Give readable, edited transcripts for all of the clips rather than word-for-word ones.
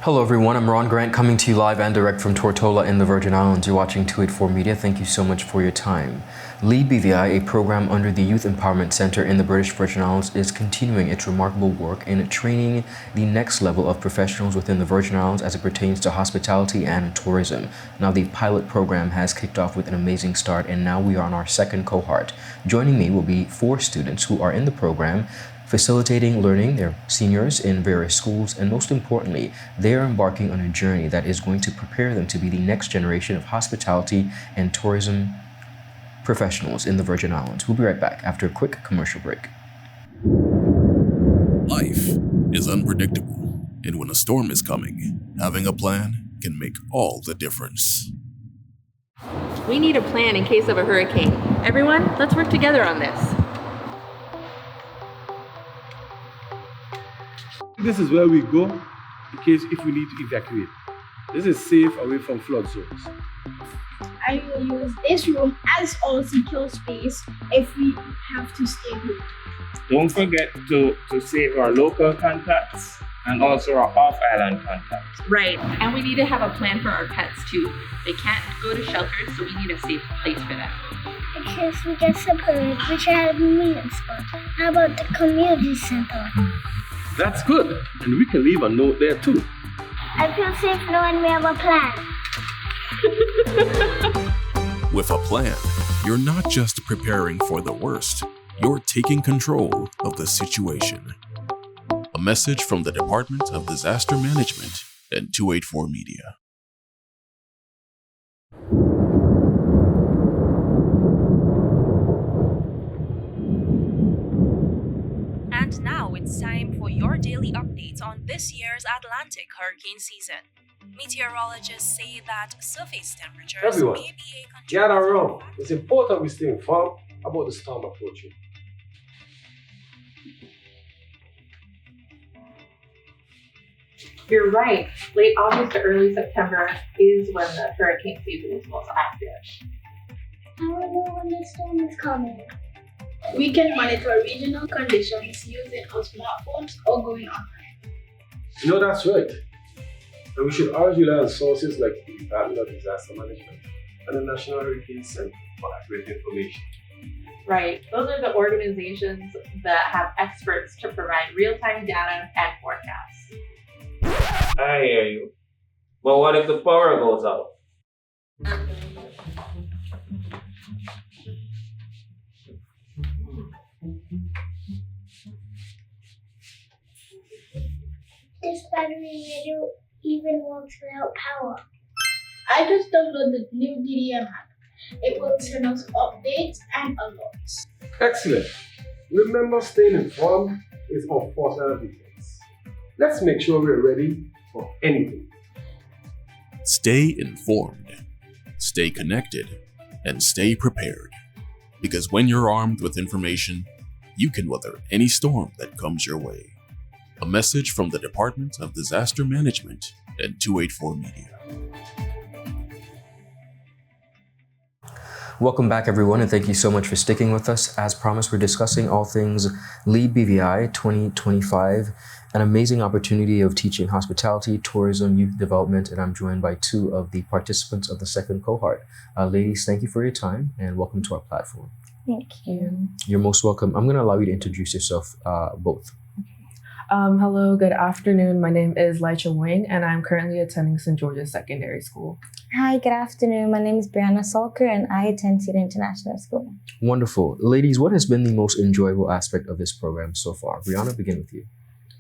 Hello everyone, I'm Ron Grant coming to you live and direct from Tortola in the Virgin Islands. You're watching 284 Media. Thank you so much for your time. Lead BVI, a program under the Youth Empowerment Center in the British Virgin Islands, is continuing its remarkable work in training the next level of professionals within the Virgin Islands as it pertains to hospitality and tourism. Now, the pilot program has kicked off with an amazing start, and now we are on our second cohort. Joining me will be 4 students who are in the program, facilitating learning. They're seniors in various schools, and most importantly, they're embarking on a journey that is going to prepare them to be the next generation of hospitality and tourism professionals in the Virgin Islands. We'll be right back after a quick commercial break. Life is unpredictable, and when a storm is coming, having a plan can make all the difference. We need a plan in case of a hurricane. Everyone, let's work together on this. This is where we go in case if we need to evacuate. This is safe away from flood zones. I will use this room as our secure space if we have to stay here. Don't forget to save our local contacts and also our off-island contacts. Right, and we need to have a plan for our pets too. They can't go to shelters, so we need a safe place for them. In case we get separated, we should have a meeting spot. How about the community center? That's good, and we can leave a note there too. I feel safe knowing we have a plan. With a plan, you're not just preparing for the worst, you're taking control of the situation. A message from the Department of Disaster Management and 284 Media. And now it's time for your daily updates on this year's Atlantic hurricane season. Meteorologists say that surface temperatures Everyone, may be a gather contributor. around. It's important we stay informed about the storm approaching. You're right. Late August to early September is when the hurricane season is most active. I don't know when the storm is coming. We can monitor regional conditions using our smartphones or going online. You know, that's right. And we should always rely on sources like the Department of Disaster Management and the National Hurricane Center for accurate information. Right. Those are the organizations that have experts to provide real-time data and forecasts. I hear you. But what if the power goes out? This battery radio even works without power. I just downloaded the new DDM app. It will send us updates and alerts. Excellent. Remember, staying informed is of first defense. Let's make sure we're ready for anything. Stay informed, stay connected, and stay prepared. Because when you're armed with information, you can weather any storm that comes your way. A message from the Department of Disaster Management and 284 Media. Welcome back everyone, and thank you so much for sticking with us. As promised, we're discussing all things Lead BVI 2025, an amazing opportunity of teaching hospitality, tourism, youth development, and I'm joined by 2 of the participants of the second cohort. Ladies, thank you for your time and welcome to our platform. Thank you. You're most welcome. I'm going to allow you to introduce yourself both. Hello, good afternoon. My name is Lycha Wing, and I'm currently attending St. George's Secondary School. Hi, good afternoon. My name is Brianna Salker, and I attend Cedar International School. Wonderful. Ladies, what has been the most enjoyable aspect of this program so far? Brianna, begin with you.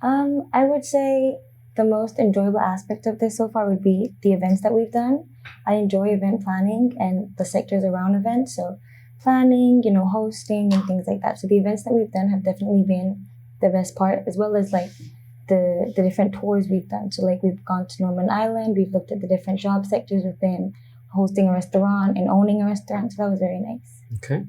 I would say the most enjoyable aspect of this so far would be the events that we've done. I enjoy event planning and the sectors around events, so planning, hosting and things like that. So the events that we've done have definitely been the best part, as well as like the different tours we've done. So like we've gone to Norman Island, we've looked at the different job sectors within hosting a restaurant and owning a restaurant. So that was very nice. Okay.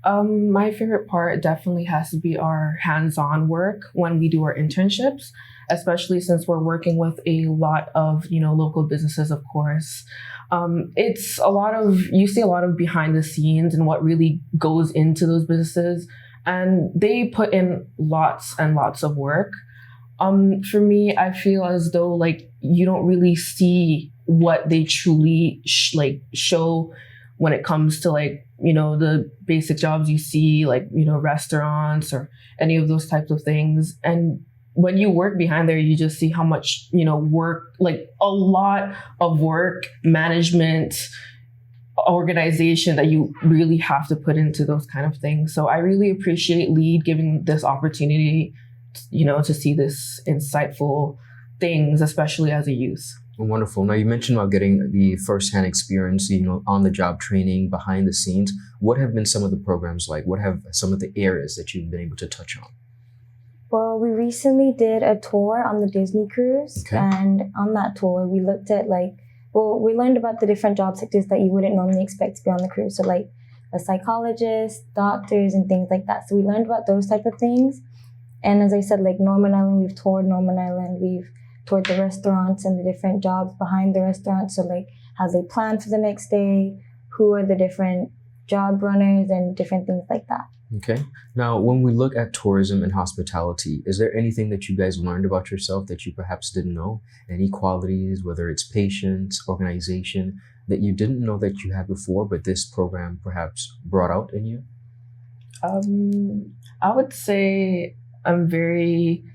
My favorite part definitely has to be our hands-on work when we do our internships, especially since we're working with a lot of, local businesses, of course. It's you see a lot of behind the scenes and what really goes into those businesses, and they put in lots and lots of work. For me, I feel as though like you don't really see what they truly show when it comes to like, the basic jobs you see, like, restaurants or any of those types of things. And when you work behind there, you just see how much, work, like a lot of work, management, organization that you really have to put into those kind of things. So I really appreciate LEAD giving this opportunity, to see this insightful things, especially as a youth. Wonderful. Now, you mentioned about getting the firsthand experience, on the job training behind the scenes. What have been some of the programs like? What have some of the areas that you've been able to touch on? Well, we recently did a tour on the Disney cruise. Okay. And on that tour, we looked at we learned about the different job sectors that you wouldn't normally expect to be on the cruise. So like a psychologist, doctors, and things like that. So we learned about those type of things. And as I said, like Norman Island, we've toured Norman Island. We've toured the restaurants and the different jobs behind the restaurants. So like how they plan for the next day, who are the different job runners and different things like that. Okay. Now, when we look at tourism and hospitality, is there anything that you guys learned about yourself that you perhaps didn't know? Any qualities, whether it's patience, organization, that you didn't know that you had before, but this program perhaps brought out in you? I would say I'm very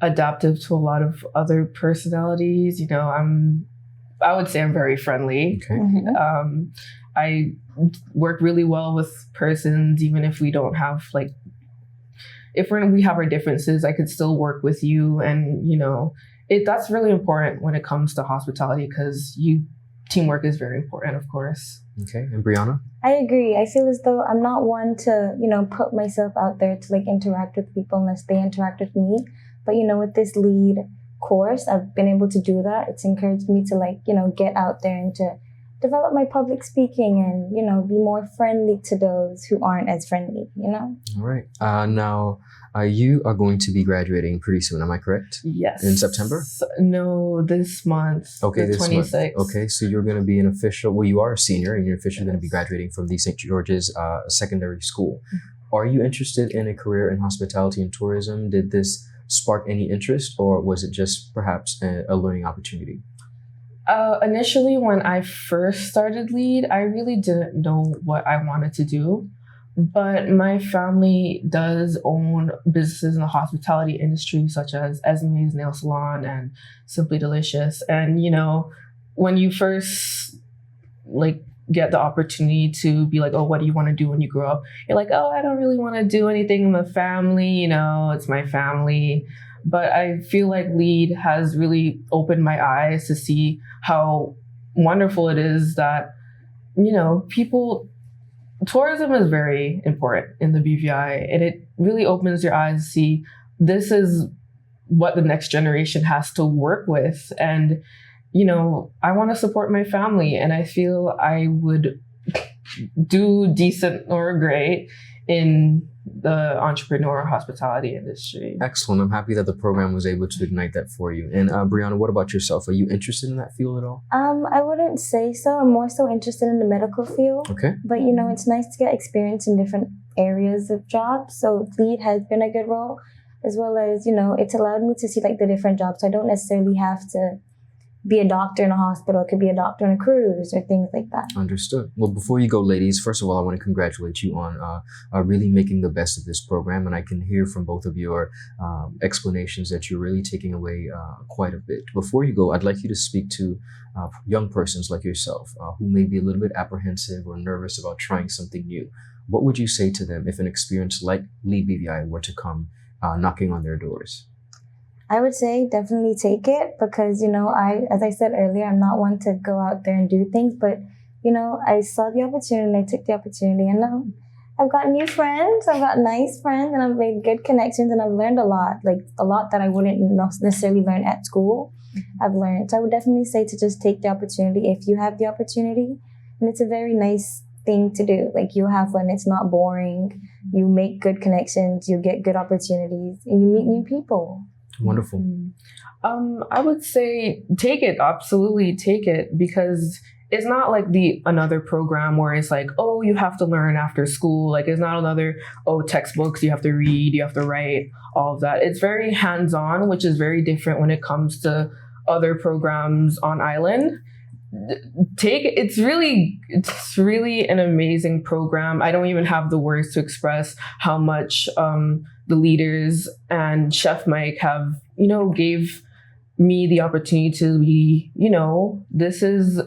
adaptive to a lot of other personalities. I would say I'm very friendly. Okay. Mm-hmm. I work really well with persons, even if we don't have if we have our differences, I could still work with you. And, that's really important when it comes to hospitality because teamwork is very important, of course. Okay. And Brianna? I agree. I feel as though I'm not one to, put myself out there to interact with people unless they interact with me. But, with this LEAD course, I've been able to do that. It's encouraged me to get out there and to develop my public speaking and, be more friendly to those who aren't as friendly, All right. Now, you are going to be graduating pretty soon. Am I correct? Yes. In September? No, this month. Okay, the 26th. Okay, so you're going to be you are a senior and you're officially going to be graduating from the St. George's Secondary School. Mm-hmm. Are you interested in a career in hospitality and tourism? Did this spark any interest or was it just perhaps a learning opportunity? Initially, when I first started LEAD, I really didn't know what I wanted to do. But my family does own businesses in the hospitality industry, such as Esme's Nail Salon and Simply Delicious. And, when you first get the opportunity to be like, oh, what do you want to do when you grow up? You're like, oh, I don't really want to do anything in the family. It's my family. But I feel like LEAD has really opened my eyes to see how wonderful it is that, tourism is very important in the BVI, and it really opens your eyes to see this is what the next generation has to work with. And, I want to support my family, and I feel I would do decent or great in the entrepreneur hospitality industry. Excellent. I'm happy that the program was able to ignite that for you. And Brianna, what about yourself? Are you interested in that field at all? I wouldn't say so. I'm more so interested in the medical field. Okay. But, it's nice to get experience in different areas of jobs. So LEAD has been a good role, as well as, it's allowed me to see the different jobs. So I don't necessarily have to be a doctor in a hospital. It could be a doctor on a cruise or things like that. Understood. Well, before you go, ladies, first of all, I want to congratulate you on really making the best of this program. And I can hear from both of your explanations that you're really taking away quite a bit. Before you go, I'd like you to speak to young persons like yourself who may be a little bit apprehensive or nervous about trying something new. What would you say to them if an experience like LEAD BVI were to come knocking on their doors? I would say definitely take it because, as I said earlier, I'm not one to go out there and do things, but, I saw the opportunity and I took the opportunity, and now I've got new friends, I've got nice friends, and I've made good connections, and I've learned a lot that I wouldn't necessarily learn at school. I've learned. So I would definitely say to just take the opportunity if you have the opportunity, and it's a very nice thing to do. You have fun, it's not boring, you make good connections, you get good opportunities, and you meet new people. Wonderful. I would say take it, absolutely take it, because it's not like another program where it's like, oh, you have to learn after school. Like it's not another, oh, textbooks, you have to read, you have to write, all of that. It's very hands-on, which is very different when it comes to other programs on island. It's really an amazing program. I don't even have the words to express how much the leaders and Chef Mike have, gave me the opportunity to be, this is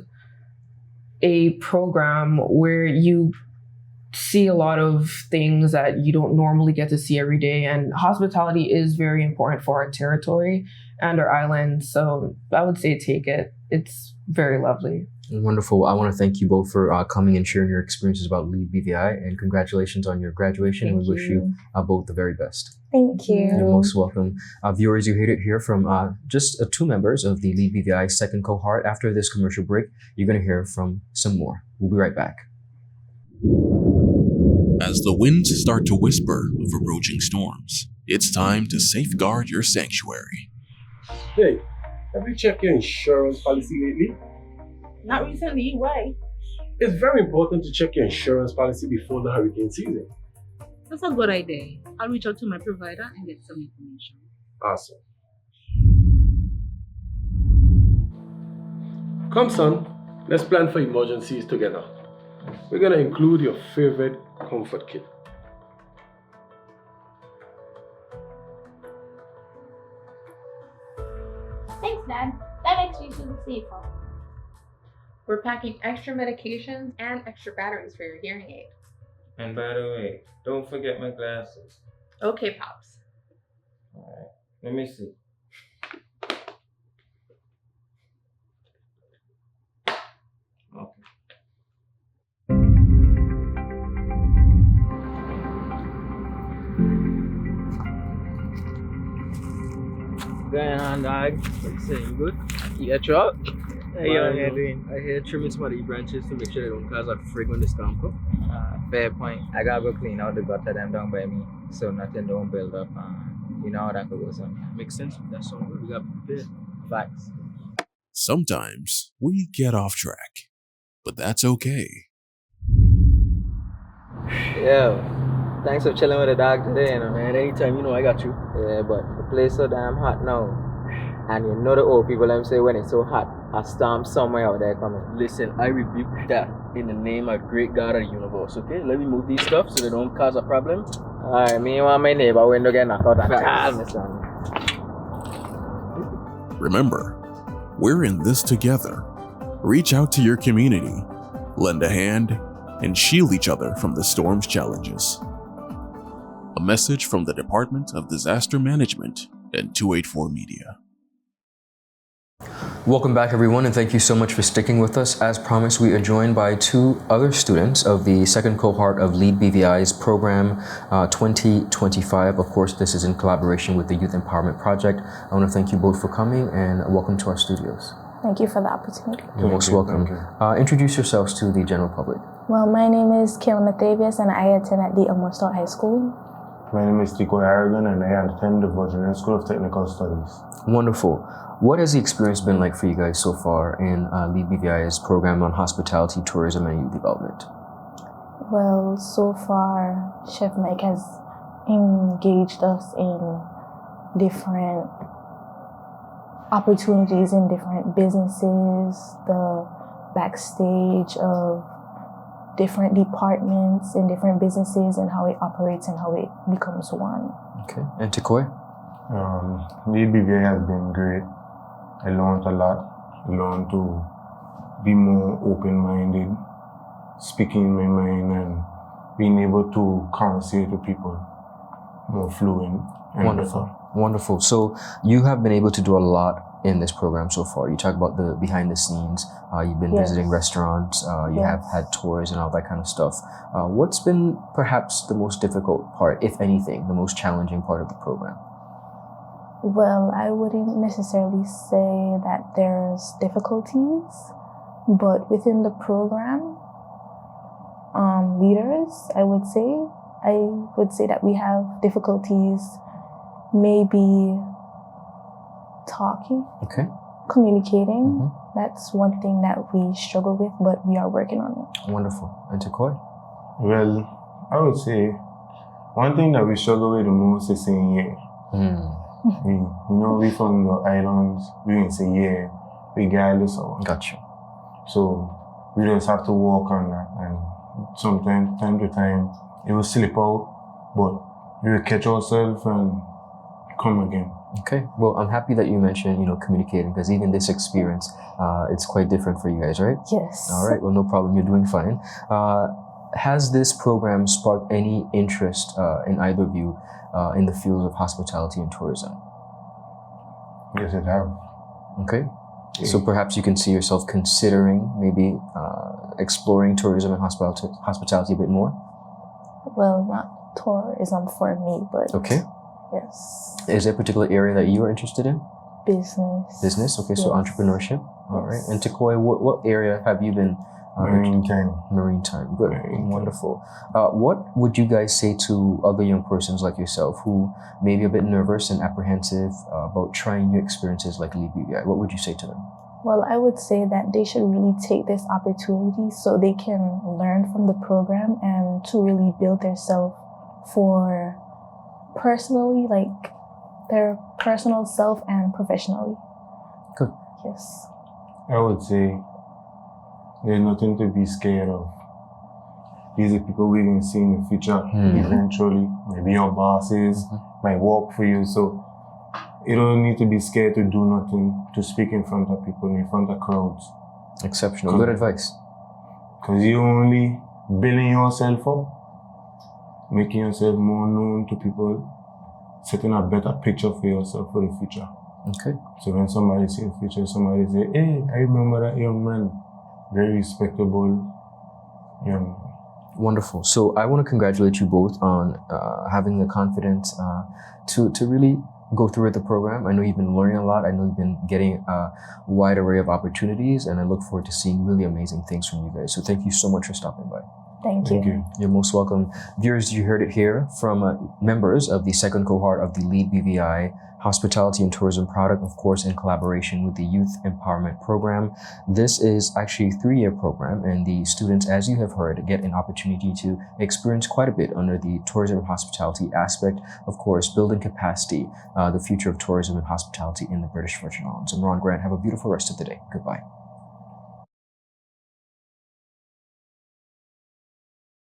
a program where you see a lot of things that you don't normally get to see every day. And hospitality is very important for our territory and our island. So I would say take it. It's very lovely. Wonderful. I want to thank you both for coming and sharing your experiences about Lead BVI, and congratulations on your graduation. And we wish you both the very best. Thank you. You're most welcome. Viewers, you heard it here from just 2 members of the Lead BVI second cohort. After this commercial break, you're going to hear from some more. We'll be right back. As the winds start to whisper of approaching storms, it's time to safeguard your sanctuary. Hey, have you checked your insurance policy lately? Not recently. Why? It's very important to check your insurance policy before the hurricane season. That's a good idea. I'll reach out to my provider and get some information. Awesome. Come, son, let's plan for emergencies together. We're gonna include your favorite comfort kit. Thanks, Dad. That makes me feel safer. We're packing extra medications and extra batteries for your hearing aid. And by the way, don't forget my glasses. Okay, Pops. Alright, let me see. Okay. Going on, dog? What you saying? You good? You got truck? How you doing? I hear trimming some of the branches to make sure they don't cause a freak when the storm come. Fair point. I gotta go clean out the gutter them down by me, so nothing don't build up. You know how that could go sometimes. Makes sense. That's so good. We got prepared. Facts. Sometimes we get off track, but that's okay. Yo, thanks for chilling with the dog today, Man, anytime, I got you. Yeah, but the place so damn hot now. And you know the old people them say when it's so hot, a storm somewhere out there coming. Listen, I rebuke that in the name of great God of the universe, okay? Let me move these stuff so they don't cause a problem. Alright, me want my neighbor window get knocked out and call me son. Remember, we're in this together. Reach out to your community, lend a hand, and shield each other from the storm's challenges. A message from the Department of Disaster Management and 284 Media. Welcome back, everyone, and thank you so much for sticking with us. As promised, we are joined by 2 other students of the second cohort of Lead BVI's program 2025. Of course, this is in collaboration with the Youth Empowerment Project. I want to thank you both for coming and welcome to our studios. Thank you for the opportunity. You're most welcome. Introduce yourselves to the general public. Well, my name is Kayla Mathavius and I attend at the Elmore Stout High School. My name is Tico Harrigan and I attend the Virginia School of Technical Studies. Wonderful. What has the experience been like for you guys so far in Lead BVI's program on hospitality, tourism, and youth development? Well, so far, Chef Mike has engaged us in different opportunities in different businesses, the backstage of different departments in different businesses and how it operates and how it becomes one. Okay. And Tikoi? Lead BVI has been great. I learned a lot. I learned to be more open-minded, speaking my mind and being able to conversate with people more fluent. Wonderful. Wonderful. So you have been able to do a lot in this program so far. You talk about the behind the scenes. You've been visiting restaurants. You have had tours and all that kind of stuff. What's been perhaps the most difficult part, if anything, the most challenging part of the program? Well, I wouldn't necessarily say that there's difficulties, but within the program, leaders, I would say that we have difficulties maybe talking, communicating, that's one thing that we struggle with, but we are working on it. Wonderful. And to Koi? Well, I would say one thing that we struggle with the most is saying yeah. We from the islands, we can say yeah, regardless of. Gotcha. So we just have to work on that, and sometimes, time to time, it will slip out, but we will catch ourselves and come again. Okay. Well, I'm happy that you mentioned, communicating, because even this experience, it's quite different for you guys, right? Yes. All right. Well, no problem. You're doing fine. Has this program sparked any interest in either of you in the fields of hospitality and tourism? Yes, it has. Okay. So perhaps you can see yourself considering maybe exploring tourism and hospitality a bit more? Well, not tourism for me, but okay. Yes. Is there a particular area that you are interested in? Business. Business, okay, so entrepreneurship. All right. And Tekoi, what area have you been? Marine time. Good. Wonderful. What would you guys say to other young persons like yourself who may be a bit nervous and apprehensive about trying new experiences like Lead BVI? What would you say to them? Well, I would say that they should really take this opportunity so they can learn from the program and to really build themselves for personally, like their personal self and professionally. Good. Yes. I would say there's nothing to be scared of. These are people we can see in the future eventually. Maybe your bosses might work for you. So you don't need to be scared to do nothing, to speak in front of people, in front of crowds. Exceptional. Good advice. Because you're only building yourself up, making yourself more known to people, setting a better picture for yourself for the future. Okay. So when somebody sees the future, somebody say, hey, I remember that young man. Very respectable young man. Wonderful. So I want to congratulate you both on having the confidence to really go through with the program. I know you've been learning a lot. I know you've been getting a wide array of opportunities, and I look forward to seeing really amazing things from you guys. So thank you so much for stopping by. Thank you. You're most welcome. Viewers, you heard it here from members of the second cohort of the Lead BVI Hospitality and Tourism product, of course, in collaboration with the Youth Empowerment Program. This is actually a 3-year program, and the students, as you have heard, get an opportunity to experience quite a bit under the tourism and hospitality aspect, of course, building capacity, the future of tourism and hospitality in the British Virgin Islands. I'm Ron Grant. Have a beautiful rest of the day. Goodbye.